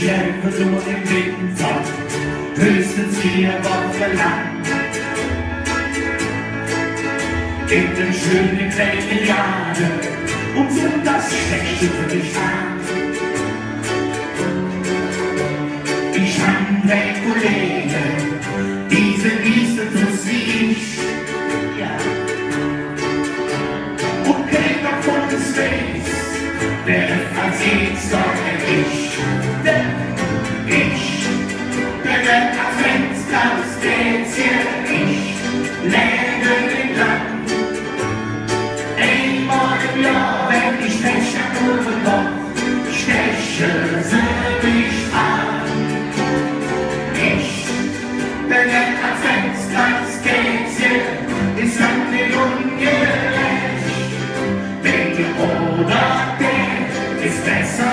schläfe nur im Winter, höchstens 4 Wochen lang. In den schönen kleinen Jahren und so das Schlechte für dich an. Ich habe Kollegen, diese Wiese tust wie ich, ja. Und kennt noch von des Space, der als jetzt doch ich, denn ich bin der Adventsklaus, geht's hier, ich lebe den Land. Einmal im Jahr, wenn ich Pech am Oben noch steche, sie mich an. Ich bin der Adventsklaus, geht's hier, ist an den ungerecht. Der oder der ist besser